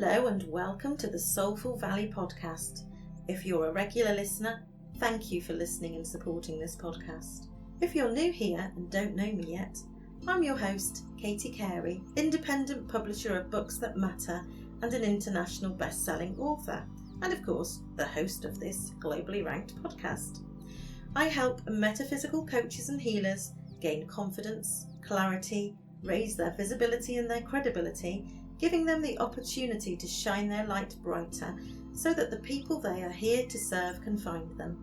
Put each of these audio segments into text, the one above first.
Hello and welcome to the Soulful Valley podcast. If you're a regular listener, thank you for listening and supporting this podcast. If you're new here and don't know me yet, I'm your host, Katie Carey, independent publisher of Books That Matter and an international best-selling author, and of course, the host of this globally ranked podcast. I help metaphysical coaches and healers gain confidence, clarity, raise their visibility and their credibility, giving them the opportunity to shine their light brighter so that the people they are here to serve can find them.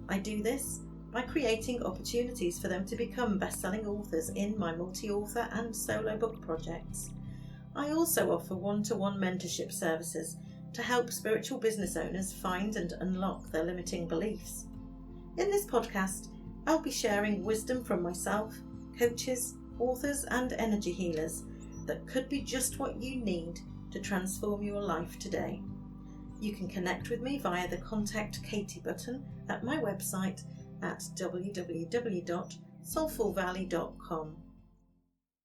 I do this by creating opportunities for them to become best-selling authors in my multi-author and solo book projects. I also offer one-to-one mentorship services to help spiritual business owners find and unlock their limiting beliefs. In this podcast, I'll be sharing wisdom from myself, coaches, authors and energy healers that could be just what you need to transform your life today. You can connect with me via the Contact Katie button at my website at www.soulfulvalley.com.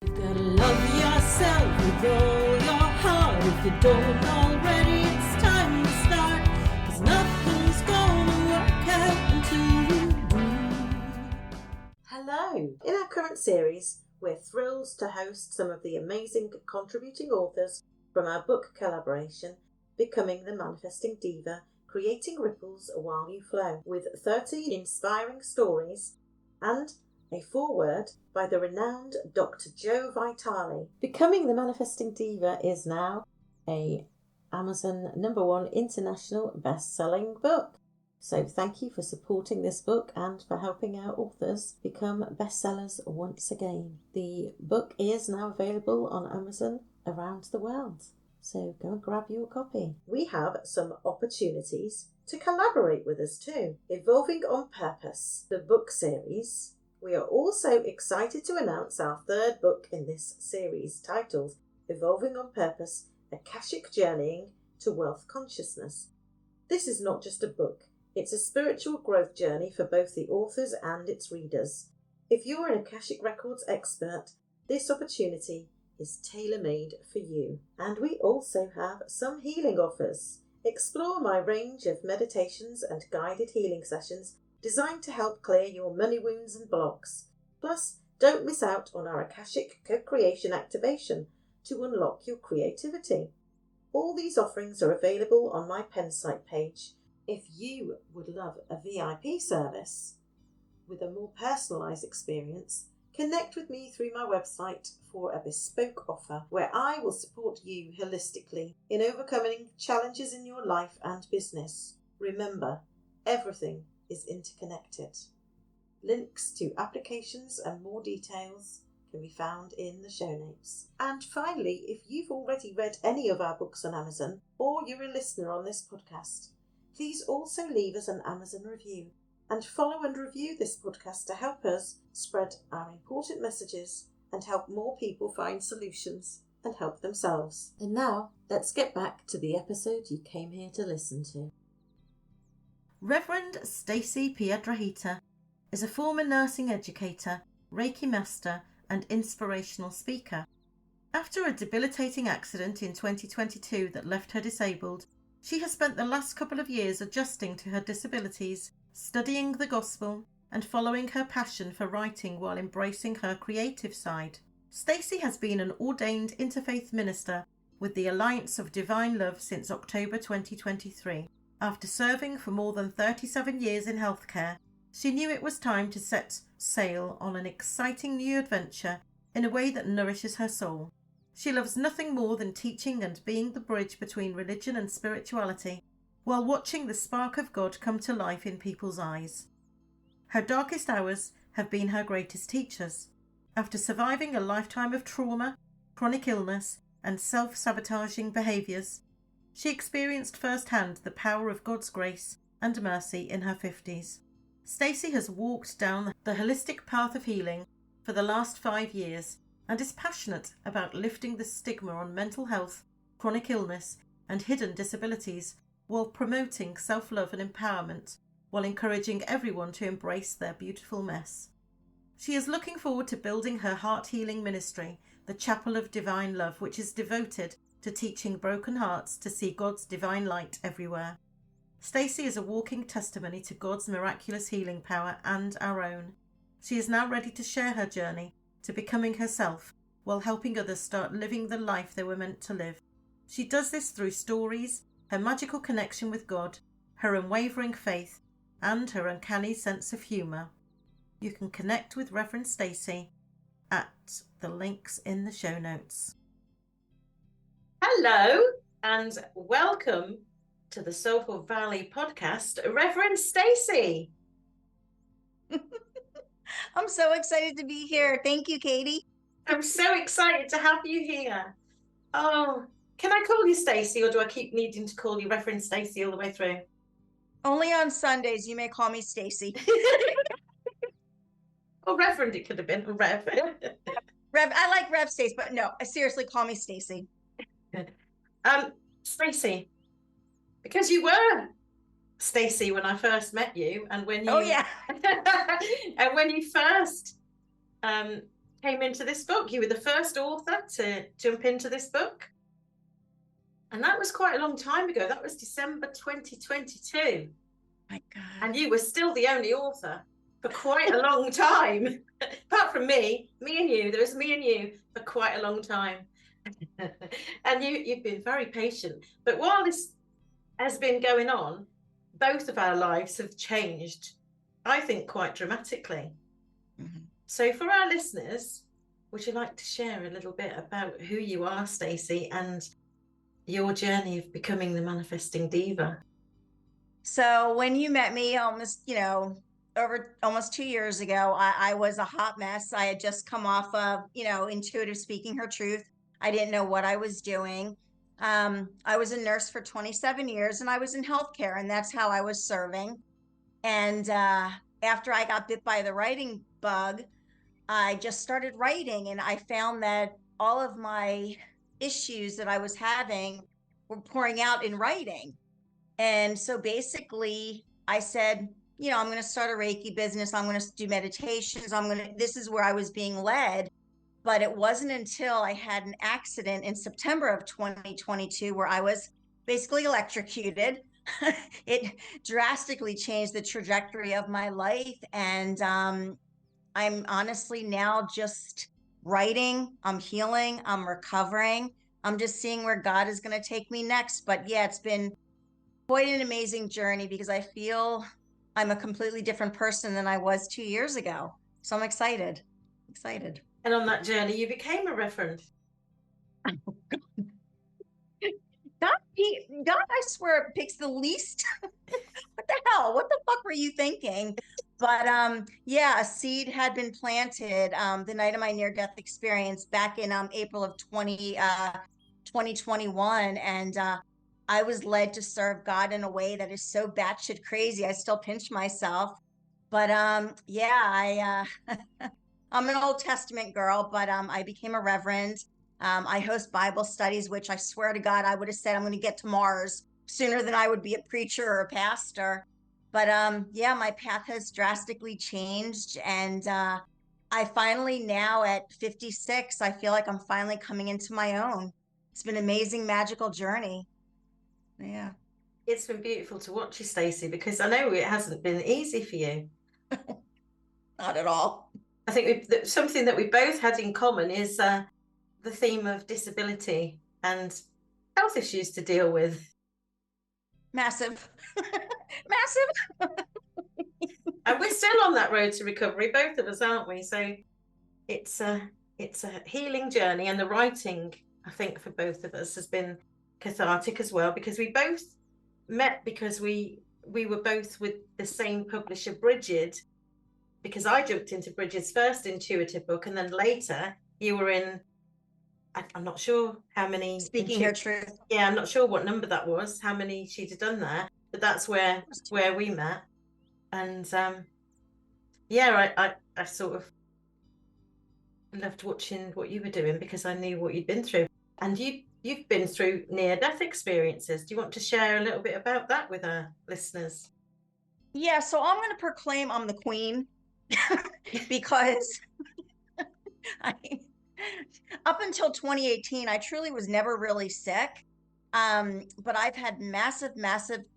You gotta love yourself with all your heart. If you don't already, it's time to start. 'Cause nothing's gonna work out until you do. Hello! In our current series, we're thrilled to host some of the amazing contributing authors from our book collaboration, Becoming the Manifesting Diva, Creating Ripples While You Flow, with 30 inspiring stories and a foreword by the renowned Dr. Joe Vitale. Becoming the Manifesting Diva is now a Amazon #1 international best-selling book. So thank you for supporting this book and for helping our authors become bestsellers once again. The book is now available on Amazon around the world. So go and grab your copy. We have some opportunities to collaborate with us too. Evolving on Purpose, the book series. We are also excited to announce our third book in this series, titled Evolving on Purpose, Akashic Journeying to Wealth Consciousness. This is not just a book. It's a spiritual growth journey for both the authors and its readers. If you're an Akashic Records expert, this opportunity is tailor-made for you. And we also have some healing offers. Explore my range of meditations and guided healing sessions designed to help clear your money wounds and blocks. Plus, don't miss out on our Akashic Co-Creation activation to unlock your creativity. All these offerings are available on my Pensite page. If you would love a VIP service with a more personalised experience, connect with me through my website for a bespoke offer where I will support you holistically in overcoming challenges in your life and business. Remember, everything is interconnected. Links to applications and more details can be found in the show notes. And finally, if you've already read any of our books on Amazon or you're a listener on this podcast, please also leave us an Amazon review and follow and review this podcast to help us spread our important messages and help more people find solutions and help themselves. And now, let's get back to the episode you came here to listen to. Reverend Stacey Piedrahita is a former nursing educator, reiki master and inspirational speaker. After a debilitating accident in 2022 that left her disabled, she has spent the last couple of years adjusting to her disabilities, studying the gospel, and following her passion for writing while embracing her creative side. Stacey has been an ordained interfaith minister with the Alliance of Divine Love since October 2023. After serving for more than 37 years in healthcare, she knew it was time to set sail on an exciting new adventure in a way that nourishes her soul. She loves nothing more than teaching and being the bridge between religion and spirituality, while watching the spark of God come to life in people's eyes. Her darkest hours have been her greatest teachers. After surviving a lifetime of trauma, chronic illness, and self-sabotaging behaviours, she experienced firsthand the power of God's grace and mercy in her 50s. Stacey has walked down the holistic path of healing for the last 5 years and is passionate about lifting the stigma on mental health, chronic illness, and hidden disabilities, while promoting self-love and empowerment, while encouraging everyone to embrace their beautiful mess. She is looking forward to building her heart-healing ministry, the Chapel of Divine Love, which is devoted to teaching broken hearts to see God's divine light everywhere. Stacey is a walking testimony to God's miraculous healing power and our own. She is now ready to share her journey to becoming herself while helping others start living the life they were meant to live. She does this through stories, her magical connection with God, her unwavering faith, and her uncanny sense of humour. You can connect with Reverend Stacey at the links in the show notes. Hello and welcome to the Soulful Valley podcast, Reverend Stacey. I'm so excited to be here. Thank you, Katie. I'm so excited to have you here. Oh, can I call you Stacey, or do I keep needing to call you Reverend Stacey all the way through? Only on Sundays you may call me Stacey. Or Reverend, it could have been. Rev. Rev, I like Rev Stacey, but no, seriously, call me Stacey. Stacey, because you were Stacey when I first met you, and when you and when you first came into this book, you were the first author to jump into this book, and that was quite a long time ago. That was December 2022. My God. And you were still the only author for quite a long time. Apart from me and you, there was me and you for quite a long time. And you've been very patient. But while this has been going on, both of our lives have changed, I think, quite dramatically. Mm-hmm. So for our listeners, would you like to share a little bit about who you are, Stacey, and your journey of becoming the manifesting diva? So when you met me almost, over almost 2 years ago, I was a hot mess. I had just come off of, intuitive speaking her truth. I didn't know what I was doing. I was a nurse for 27 years and I was in healthcare, and that's how I was serving. And after I got bit by the writing bug, I just started writing, and I found that all of my issues that I was having were pouring out in writing. And so basically I said, I'm going to start a Reiki business. I'm going to do meditations. This is where I was being led. But it wasn't until I had an accident in September of 2022 where I was basically electrocuted. It drastically changed the trajectory of my life. And I'm honestly now just writing. I'm healing. I'm recovering. I'm just seeing where God is going to take me next. But yeah, it's been quite an amazing journey because I feel I'm a completely different person than I was 2 years ago. So I'm excited. And on that journey, you became a reverend. Oh, God, I swear, picks the least. What the hell? What the fuck were you thinking? But a seed had been planted the night of my near-death experience back in April of 2021. And I was led to serve God in a way that is so batshit crazy. I still pinch myself. But I'm an Old Testament girl, but I became a reverend. I host Bible studies, which I swear to God, I would have said I'm going to get to Mars sooner than I would be a preacher or a pastor. But my path has drastically changed. And I finally now at 56, I feel like I'm finally coming into my own. It's been an amazing, magical journey. Yeah. It's been beautiful to watch you, Stacey, because I know it hasn't been easy for you. Not at all. I think something that we both had in common is the theme of disability and health issues to deal with. Massive. And we're still on that road to recovery, both of us, aren't we? So it's a healing journey, and the writing, I think, for both of us has been cathartic as well, because we both met because we were both with the same publisher, Bridget, because I jumped into Bridget's first intuitive book, and then later you were in, I'm not sure how many. Speaking Her Truth. Yeah, I'm not sure what number that was, how many she'd have done there, but that's where we met. And I sort of loved watching what you were doing because I knew what you'd been through. And you've been through near-death experiences. Do you want to share a little bit about that with our listeners? Yeah, so I'm going to proclaim I'm the queen because Up until 2018, I truly was never really sick. But I've had massive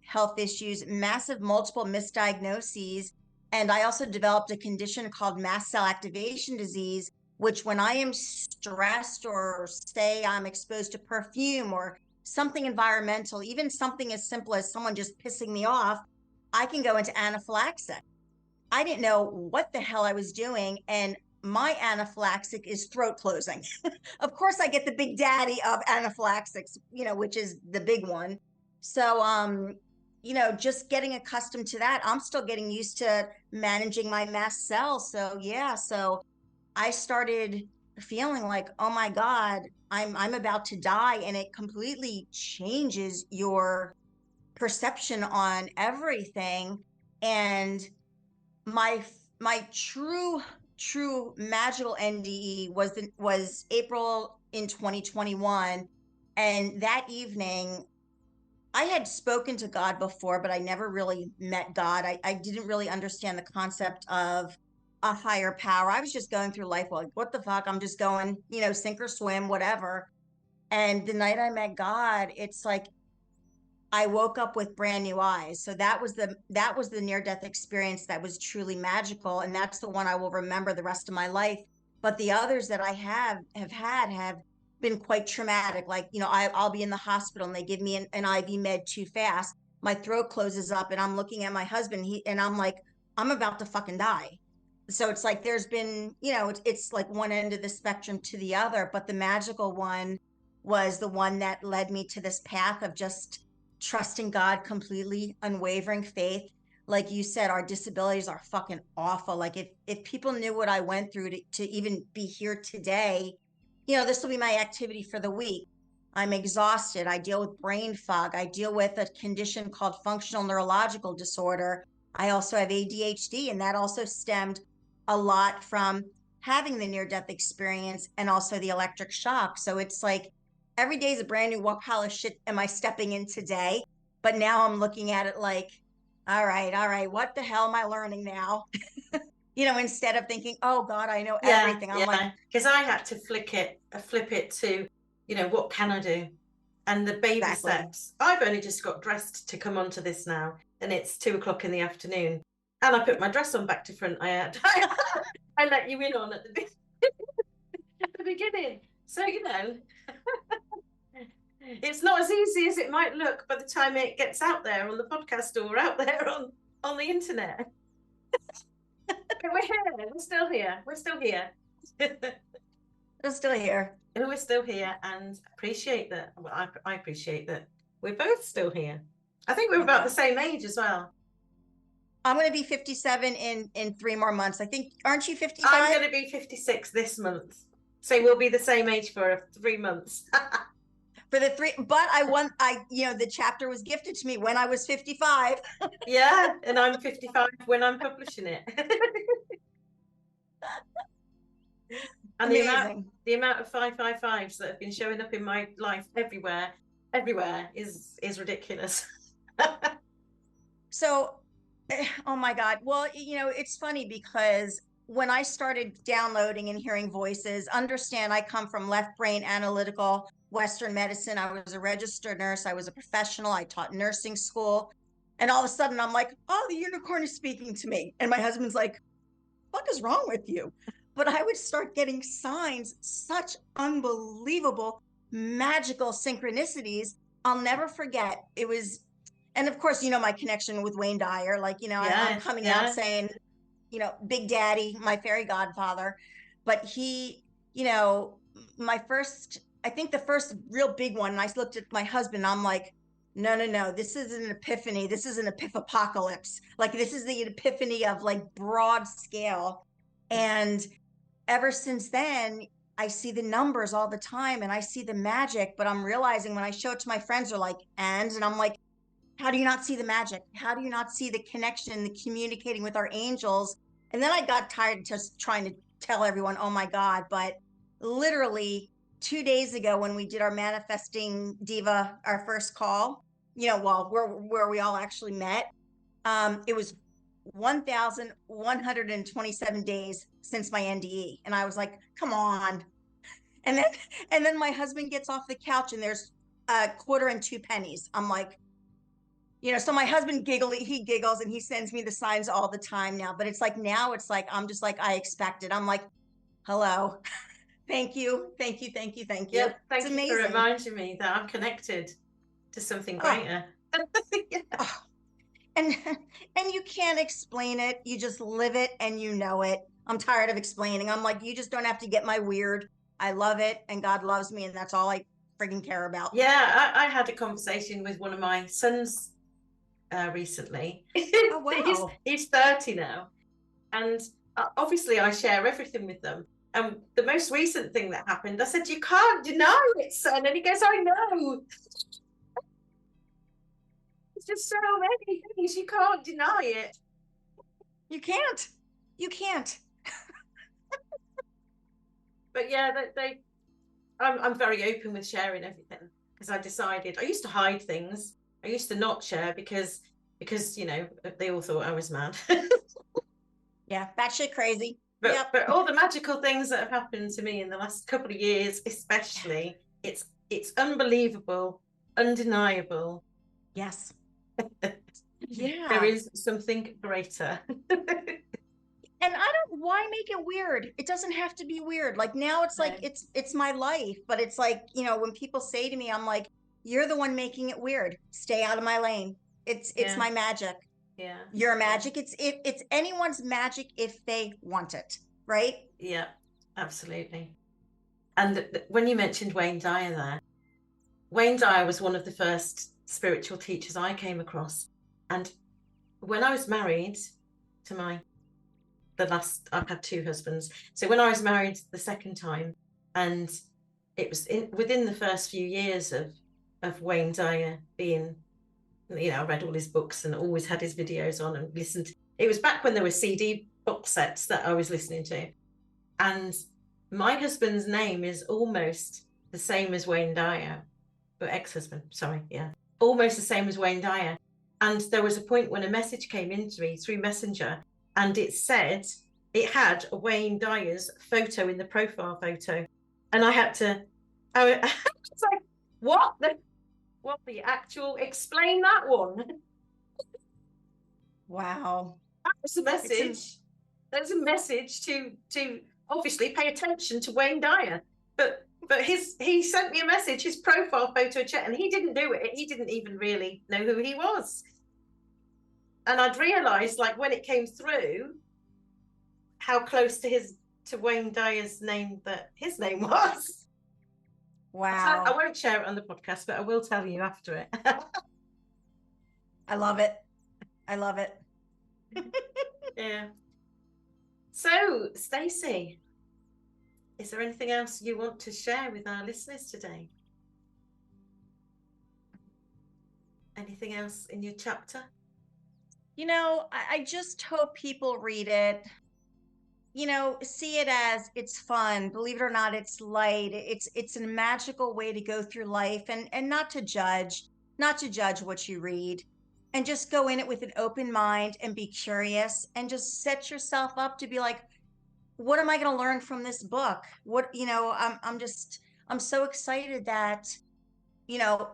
health issues, massive multiple misdiagnoses. And I also developed a condition called mast cell activation disease, which when I am stressed or say I'm exposed to perfume or something environmental, even something as simple as someone just pissing me off, I can go into anaphylaxis. I didn't know what the hell I was doing. And my anaphylaxis is throat closing. Of course, I get the big daddy of anaphylaxis, which is the big one. So, just getting accustomed to that, I'm still getting used to managing my mast cells. So, yeah. So I started feeling like, oh my God, I'm about to die. And it completely changes your perception on everything. And my my true magical NDE was April in 2021, and that evening I had spoken to God before, but I never really met God. I didn't really understand the concept of a higher power. I was just going through life like, what the fuck? I'm just going, sink or swim, whatever. And the night I met God, it's like I woke up with brand new eyes. So that was the near death experience that was truly magical, and that's the one I will remember the rest of my life. But the others that I have been quite traumatic. Like, I'll be in the hospital and they give me an IV med too fast. My throat closes up and I'm looking at my husband. And I'm like, I'm about to fucking die. So it's like there's been, it's like one end of the spectrum to the other. But the magical one was the one that led me to this path of just trusting God completely, unwavering faith. Like you said, our disabilities are fucking awful. Like if people knew what I went through to even be here today, this will be my activity for the week. I'm exhausted. I deal with brain fog. I deal with a condition called functional neurological disorder. I also have ADHD, and that also stemmed a lot from having the near death experience and also the electric shock. So it's like every day is a brand new what pile of shit am I stepping in today? But now I'm looking at it like, all right, what the hell am I learning now? Instead of thinking, oh God, I know everything. I'm like, because I had to flip it to, what can I do? And the baby Exactly. steps. I've only just got dressed to come onto this now, and it's 2:00 in the afternoon. And I put my dress on back to front. I let you in on at the beginning. So, it's not as easy as it might look by the time it gets out there on the podcast or out there on the internet. But we're here. We're still here. We're still here. We're still here. We're still here, and appreciate that. Well, I appreciate that we're both still here. I think we're about the same age as well. I'm going to be 57 in 3 more months. I think, aren't you 55? I'm going to be 56 this month. So we'll be the same age for 3 months. For the 3, but the chapter was gifted to me when I was 55. Yeah, and I'm 55 when I'm publishing it. And amazing. the amount of 555s that have been showing up in my life everywhere is ridiculous. So, oh my God. Well, it's funny because when I started downloading and hearing voices, understand I come from left brain analytical Western medicine. I was a registered nurse. I was a professional. I taught nursing school. And all of a sudden I'm like, oh, the unicorn is speaking to me. And my husband's like, what is wrong with you? But I would start getting signs, such unbelievable, magical synchronicities. I'll never forget. It was, and of course, my connection with Wayne Dyer, like, I'm coming out saying, Big Daddy, my fairy godfather. But he, I think the first real big one, and I looked at my husband, I'm like, no, this is an epiphany. This is an epiphopocalypse. Like, this is the epiphany of like broad scale. And ever since then, I see the numbers all the time and I see the magic, but I'm realizing when I show it to my friends, they're like, and I'm like, how do you not see the magic? How do you not see the connection, the communicating with our angels? And then I got tired of just trying to tell everyone, oh my God. But literally 2 days ago, when we did our Manifesting Diva, our first call, where we all actually met, it was 1,127 days since my NDE. And I was like, come on, And then my husband gets off the couch and there's a quarter and 2 pennies. I'm like, so my husband he giggles and he sends me the signs all the time now. But it's like now it's like I'm just like I expect it. I'm like, hello, thank you, thank you, thank you, thank you. Yeah, thank It's you for amazing. reminding me that I'm connected to something greater. Yeah. Oh, and and you can't explain it. You just live it and you know it. I'm tired of explaining. I'm like, you just don't have to get my weird. I love it and God loves me and that's all I freaking care about. Yeah, I had a conversation with one of my sons recently. Oh he's wow. he's 30 now, and obviously I share everything with them. And the most recent thing that happened, I said, "You can't deny it, son." And he goes, "I know. It's just so many things you can't deny it." You can't. You can't. But yeah, I'm very open with sharing everything, because I decided I used to hide things. I used to not share because they all thought I was mad. Yeah, batshit crazy. But Yep. but all the magical things that have happened to me in the last couple of years, especially, it's unbelievable, undeniable. Yes. There Yeah. is something greater. And why make it weird? It doesn't have to be weird. Like now it's like No. it's my life, but it's like, when people say to me, I'm like, you're the one making it weird. Stay out of my lane. It's Yeah, my magic. yeah, Your yeah, magic. It's anyone's magic if they want it, right? yeah, absolutely. And when you mentioned Wayne Dyer there, Wayne Dyer was one of the first spiritual teachers I came across. And when I was married to I've had two husbands. So when I was married the second time, and it was within the first few years of Wayne Dyer being, I read all his books and always had his videos on and listened. It was back when there were CD box sets that I was listening to. And my husband's name is almost the same as Wayne Dyer, but ex-husband, sorry, yeah. Almost the same as Wayne Dyer. And there was a point when a message came in to me through Messenger, and it had a Wayne Dyer's photo in the profile photo. And I was like, what the actual, explain that one. Wow. That was a message. There's a message to obviously pay attention to Wayne Dyer. But he sent me a message, his profile photo check, and he didn't do it. He didn't even really know who he was. And I'd realized, like, when it came through, how close to Wayne Dyer's name that his name was. Wow. I won't share it on the podcast, but I will tell you after it. I love it. I love it. Yeah. So, Stacey, is there anything else you want to share with our listeners today? Anything else in your chapter? I just hope people read it, see it as it's fun. Believe it or not, it's light. It's a magical way to go through life and not to judge what you read, and just go in it with an open mind and be curious and just set yourself up to be like, what am I going to learn from this book? I'm so excited that,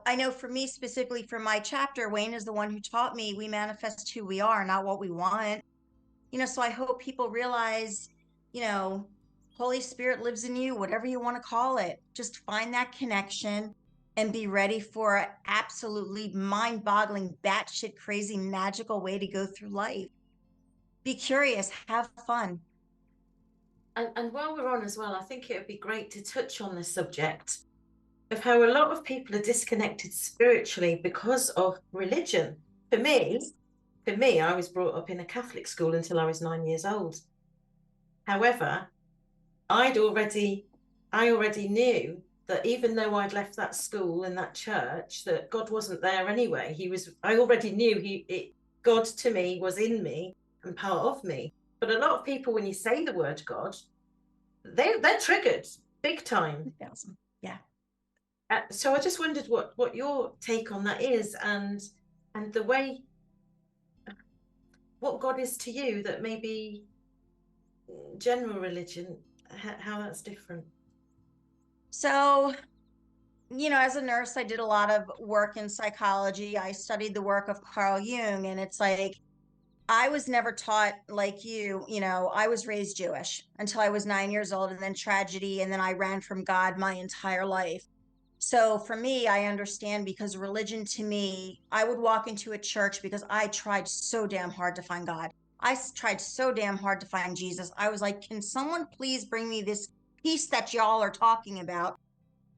I know for me specifically for my chapter, Wayne is the one who taught me we manifest who we are, not what we want. So I hope people realize, you know, Holy Spirit lives in you, whatever you want to call it. Just find that connection and be ready for an absolutely mind-boggling, batshit crazy, magical way to go through life. Be curious, have fun. And while we're on as well, I think it would be great to touch on the subject of how a lot of people are disconnected spiritually because of religion. For me, I was brought up in a Catholic school until I was 9 years old. However, I already knew that even though I'd left that school and that church, that God wasn't there anyway. I already knew God to me was in me and part of me. But a lot of people, when you say the word God, they're triggered big time. Yeah. So I just wondered what your take on that is, and the way, what God is to you that maybe general religion, how that's different. So, as a nurse, I did a lot of work in psychology. I studied the work of Carl Jung, and it's like I was never taught like I was raised Jewish until I was 9 years old, and then tragedy, and then I ran from God my entire life. So for me, I understand because religion to me, I would walk into a church because I tried so damn hard to find God. Tried so damn hard to find Jesus. I was like, can someone please bring me this peace that y'all are talking about?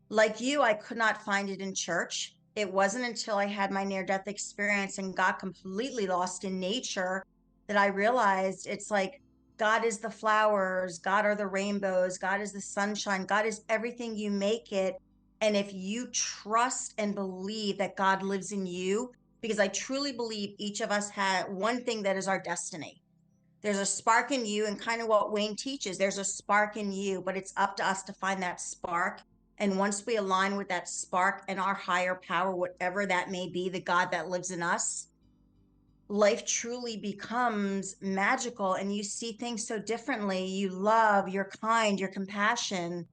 Like you, I could not find it in church. It wasn't until I had my near death experience and got completely lost in nature that I realized it's like God is the flowers, God are the rainbows, God is the sunshine, God is everything you make it. And if you trust and believe that God lives in you, because I truly believe each of us had one thing that is our destiny. There's a spark in you, and kind of what Wayne teaches, there's a spark in you, but it's up to us to find that spark. And once we align with that spark and our higher power, whatever that may be, the God that lives in us, life truly becomes magical and you see things so differently. You love, you're kind, you're compassion,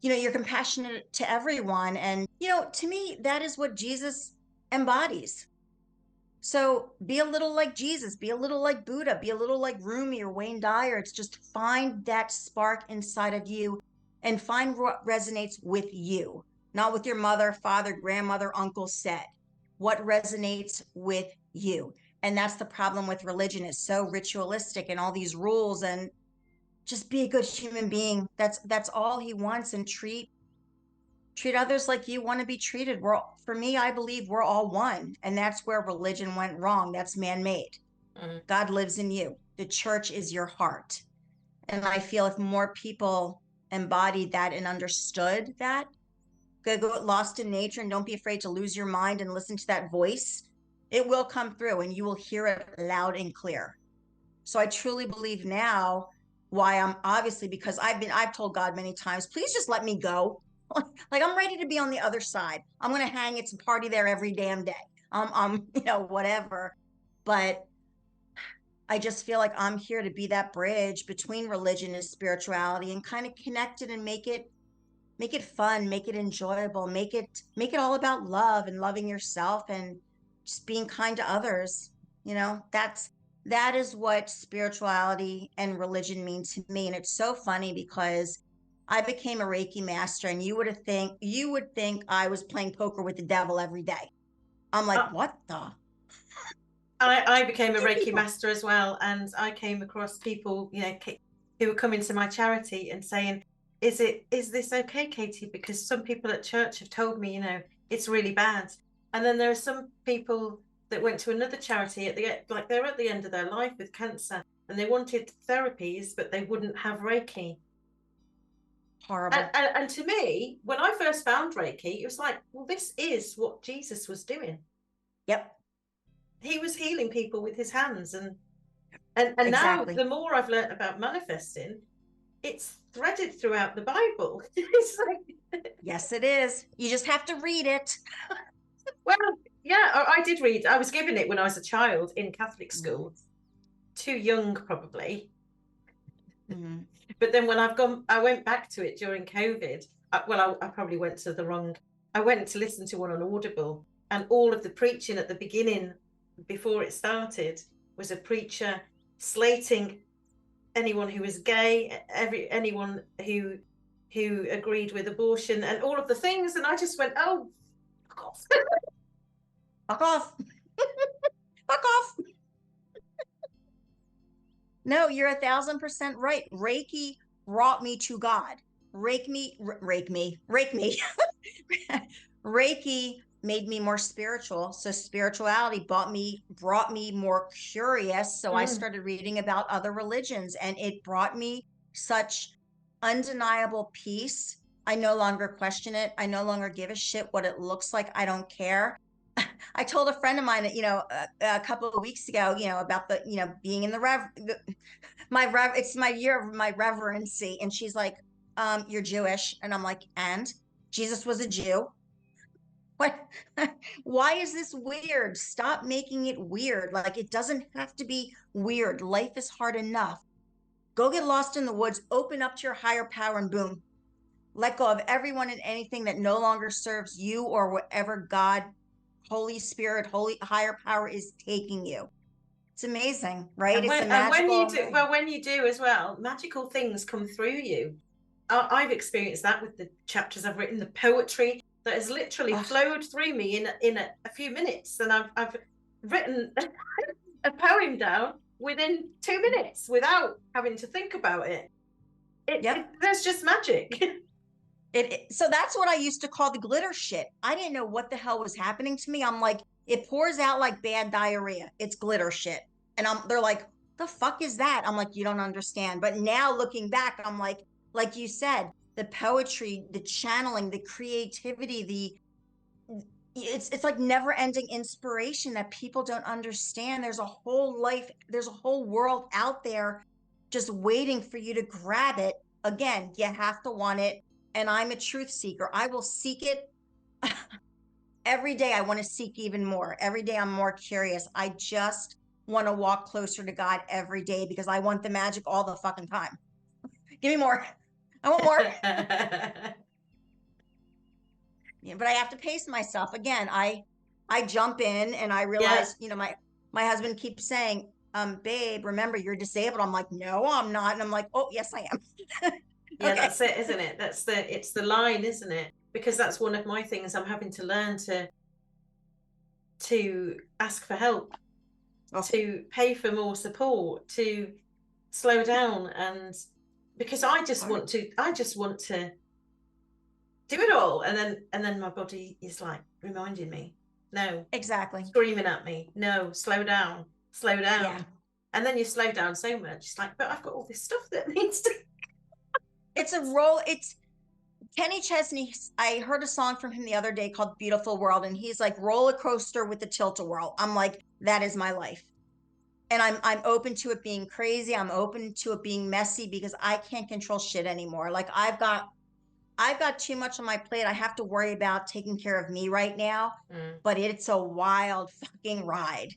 you're compassionate to everyone. And, to me, that is what Jesus embodies. So be a little like Jesus, be a little like Buddha, be a little like Rumi or Wayne Dyer. It's just find that spark inside of you and find what resonates with you, not with your mother, father, grandmother, uncle said. What resonates with you. And that's the problem with religion. It's so ritualistic and all these rules, and just be a good human being. That's all he wants. And treat others like you want to be treated. For me, I believe we're all one. And that's where religion went wrong. That's man-made. God lives in you. The church is your heart. And I feel if more people embodied that and understood that, go lost in nature and don't be afraid to lose your mind and listen to that voice, it will come through and you will hear it loud and clear. So I truly believe now why I'm obviously, because I've told God many times, please just let me go. Like I'm ready to be on the other side. I'm going to hang it and party there every damn day. Whatever. But I just feel like I'm here to be that bridge between religion and spirituality and kind of connect it and make it fun, make it enjoyable, make it all about love and loving yourself and just being kind to others. That is what spirituality and religion mean to me. And it's so funny because I became a Reiki master, and you would think I was playing poker with the devil every day. I'm like, what the? I became a Reiki master as well, and I came across people, who were coming to my charity and saying, is this okay, Katie? Because some people at church have told me, it's really bad. And then there are some people that went to another charity like they're at the end of their life with cancer, and they wanted therapies, but they wouldn't have Reiki. Horrible. And to me, when I first found Reiki, it was like, well, this is what Jesus was doing. Yep. He was healing people with his hands, and Exactly. now the more I've learned about manifesting, it's threaded throughout the Bible. It's like, yes, it is. You just have to read it. Well, yeah, I did read. I was given it when I was a child in Catholic school. Too young, probably. Mm-hmm. But then when I went back to it during COVID. I probably went to the wrong. I went to listen to one on Audible, and all of the preaching at the beginning, before it started, was a preacher slating anyone who was gay, anyone who agreed with abortion, and all of the things. And I just went, oh, fuck off. Fuck off. Fuck off. No, you're 1,000% right. Reiki brought me to God. Rake me. Reiki made me more spiritual. So spirituality brought me more curious. So I started reading about other religions, and it brought me such undeniable peace. I no longer question it. I no longer give a shit what it looks like. I don't care. I told a friend of mine that, a couple of weeks ago, about the, being in it's my year of my reverency. And she's like, you're Jewish. And I'm like, and Jesus was a Jew. What? Why is this weird? Stop making it weird. Like, it doesn't have to be weird. Life is hard enough. Go get lost in the woods, open up to your higher power, and boom, let go of everyone and anything that no longer serves you or whatever God, Holy Spirit, holy higher power is taking you. It's amazing, right? It's a magical. When you do as well, magical things come through you. I've experienced that with the chapters I've written, the poetry that has literally flowed through me in a few minutes, and I've written a poem down within 2 minutes without having to think about it. There's just magic. So that's what I used to call the glitter shit. I didn't know what the hell was happening to me. I'm like, it pours out like bad diarrhea. It's glitter shit. And they're like, the fuck is that? I'm like, you don't understand. But now looking back, I'm like you said, the poetry, the channeling, the creativity, it's like never ending inspiration that people don't understand. There's a whole life, there's a whole world out there just waiting for you to grab it. Again, you have to want it. And I'm a truth seeker. I will seek it every day. I want to seek even more. Every day I'm more curious. I just want to walk closer to God every day because I want the magic all the fucking time. Give me more. I want more. Yeah, but I have to pace myself. Again, I jump in and I realize, my husband keeps saying, babe, remember you're disabled. I'm like, no, I'm not. And I'm like, oh, yes, I am. Yeah, okay. That's it, isn't it? It's the line, isn't it? Because that's one of my things. I'm having to learn to ask for help, to pay for more support, to slow down, and because I just want to do it all, and then my body is like reminding me, no, exactly, screaming at me, no, slow down. Yeah. And then you slow down so much, it's like, but I've got all this stuff that needs to. It's a role. It's Kenny Chesney. I heard a song from him the other day called Beautiful World. And he's like roller coaster with the tilt-a-whirl. I'm like, that is my life. And I'm open to it being crazy. I'm open to it being messy because I can't control shit anymore. Like I've got too much on my plate. I have to worry about taking care of me right now, but it's a wild fucking ride.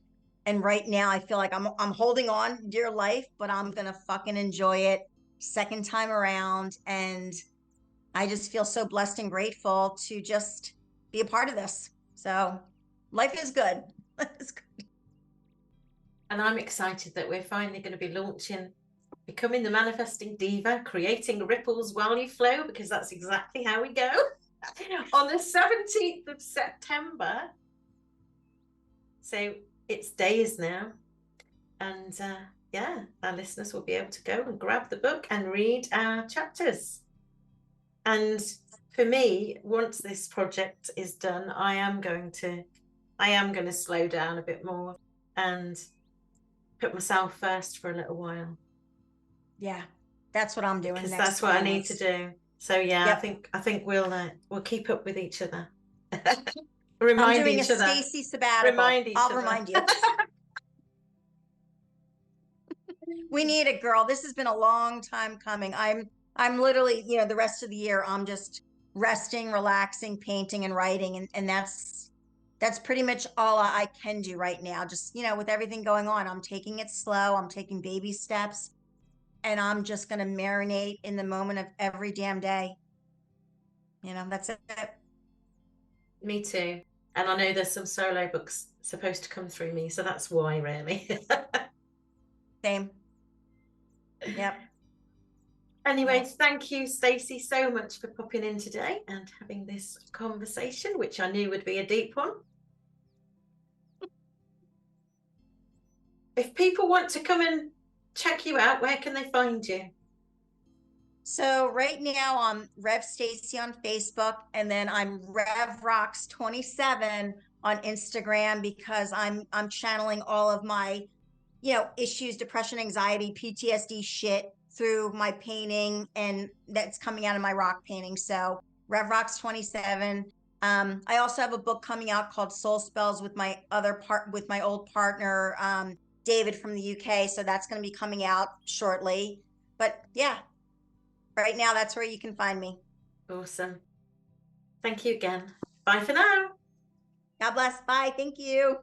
And right now I feel like I'm holding on dear life, but I'm going to fucking enjoy it second time around. And I just feel so blessed and grateful to just be a part of this. So life is good. Life is good. And I'm excited that we're finally going to be launching Becoming the Manifesting Diva, creating ripples while you flow, because that's exactly how we go. On the 17th of September. So it's days now. And our listeners will be able to go and grab the book and read our chapters. And for me, once this project is done, I am going to slow down a bit more and put myself first for a little while. Yeah, that's what I'm doing. Because that's what I need to do. So yeah, yep. I think we'll keep up with each other. Remind I'm doing each a other. Stacey sabbatical. I'll remind you. We need it, girl. This has been a long time coming. I'm literally, the rest of the year, I'm just resting, relaxing, painting, and writing. And that's pretty much all I can do right now. Just, with everything going on, I'm taking it slow. I'm taking baby steps. And I'm just going to marinate in the moment of every damn day. That's it. Me too. And I know there's some solo books supposed to come through me. So that's why, really. Same. Yep. Anyway, Thank you, Stacey, so much for popping in today and having this conversation, which I knew would be a deep one. If people want to come and check you out, where can they find you? So right now I'm Rev Stacey on Facebook, and then I'm Rev Rocks 27 on Instagram, because I'm channeling all of my issues, depression, anxiety, PTSD shit through my painting, and that's coming out of my rock painting. So Rev Rocks 27. I also have a book coming out called Soul Spells with my old partner, David from the UK. So that's going to be coming out shortly. But yeah, right now that's where you can find me. Awesome. Thank you again. Bye for now. God bless. Bye. Thank you.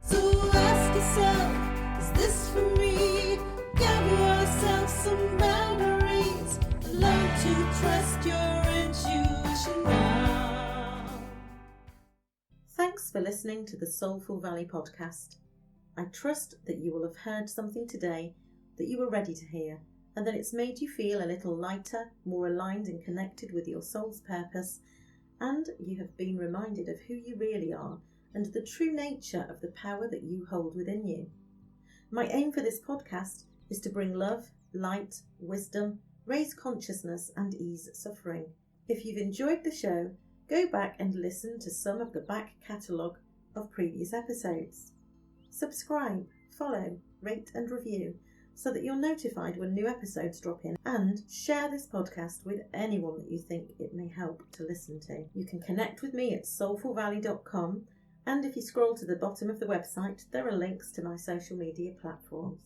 So ask yourself, is this for me? Give yourself some boundaries. Learn to trust your intuition now. Thanks for listening to the Soulful Valley podcast. I trust that you will have heard something today that you were ready to hear, and that it's made you feel a little lighter, more aligned and connected with your soul's purpose, and you have been reminded of who you really are and the true nature of the power that you hold within you. My aim for this podcast is to bring love, light, wisdom, raise consciousness and ease suffering. If you've enjoyed the show, go back and listen to some of the back catalogue of previous episodes. Subscribe, follow, rate and review so that you're notified when new episodes drop in, and share this podcast with anyone that you think it may help to listen to. You can connect with me at soulfulvalley.com, and if you scroll to the bottom of the website, there are links to my social media platforms.